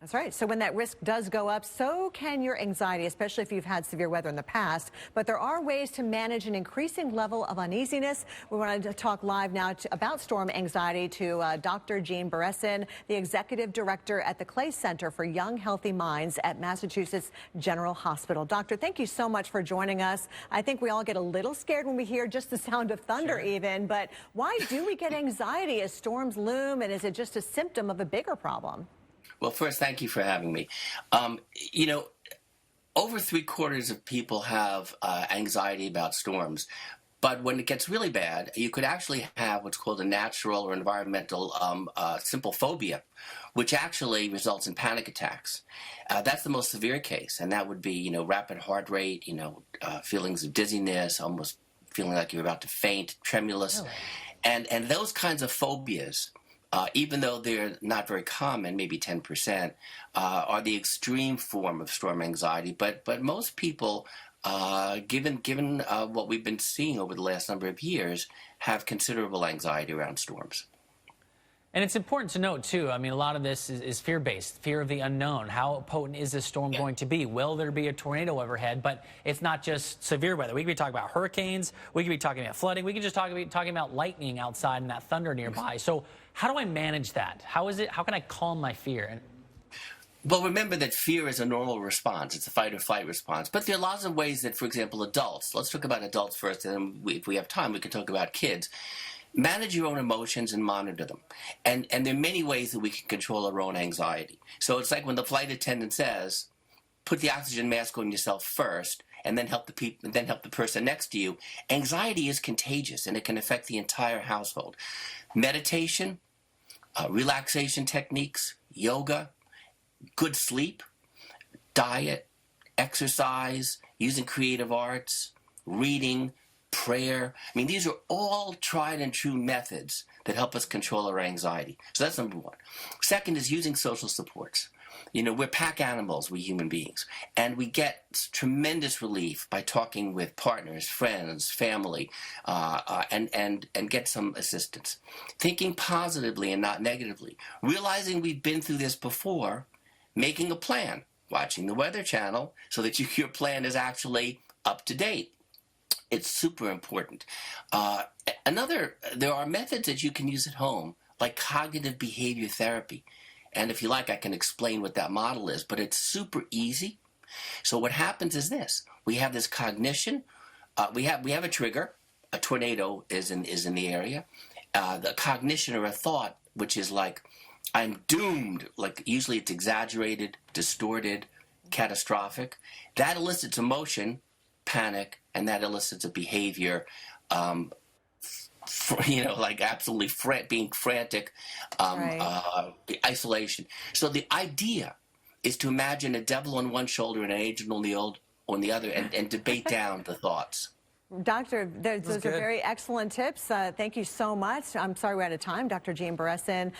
That's right. So when that risk does go up, so can your anxiety, especially if you've had severe weather in the past. But there are ways to manage an increasing level of uneasiness. We want to talk live now about storm anxiety to Dr. Gene Beresin, the executive director at the ClayCenter for Young Healthy Minds at Massachusetts General Hospital. Doctor, thank you so much for joining us. I think we all get a little scared when we hear just the sound of thunder even, but why do we get anxiety as storms loom, and is it just a symptom of a bigger problem? Well, first, thank you for having me. You know, over 3/4 of people have anxiety about storms. But when it gets really bad, you could actually have what's called a natural or environmental simple phobia, which actually results in panic attacks. That's the most severe case, and that would be, rapid heart rate, feelings of dizziness, almost feeling like you're about to faint, tremulous. Really? And those kinds of phobias, even though they're not very common, maybe 10%, are the extreme form of storm anxiety. But most people, given what we've been seeing over the last number of years, have considerable anxiety around storms. And it's important to note, too, I mean, a lot of this is fear-based, fear of the unknown. How potent is this storm going to be? Will there be a tornado overhead? But it's not just severe weather. We could be talking about hurricanes. We could be talking about flooding. We could just talking about lightning outside and that thunder nearby. So how do I manage that? How can I calm my fear? Well, remember that fear is a normal response. It's a fight or flight response. But there are lots of ways that, for example, adults, let's talk about adults first, and then if we have time, we can talk about kids. Manage your own emotions and monitor them. And there are many ways that we can control our own anxiety. So it's like when the flight attendant says, put the oxygen mask on yourself first, and then help the person next to you. Anxiety is contagious, and it can affect the entire household. Meditation, relaxation techniques, yoga, good sleep, diet, exercise, using creative arts, reading, prayer. I mean, these are all tried and true methods that help us control our anxiety. So that's number one. Second is using social supports. We're pack animals, we human beings, and we get tremendous relief by talking with partners, friends, family, and get some assistance. Thinking positively and not negatively. Realizing we've been through this before, making a plan, watching the Weather Channel so that your plan is actually up to date. It's super important. There are methods that you can use at home, like cognitive behavior therapy. And if you like, I can explain what that model is, but it's super easy. So what happens is this. We have this cognition. We have a trigger. A tornado is in the area. The cognition or a thought, which is like, I'm doomed. Like usually it's exaggerated, distorted, catastrophic. That elicits emotion, panic, and that elicits a behavior, like absolutely being frantic, isolation. So the idea is to imagine a devil on one shoulder and an angel on the other, and debate down the thoughts. Doctor, those are very excellent tips. Thank you so much. I'm sorry we're out of time. Dr. Gene Beresin.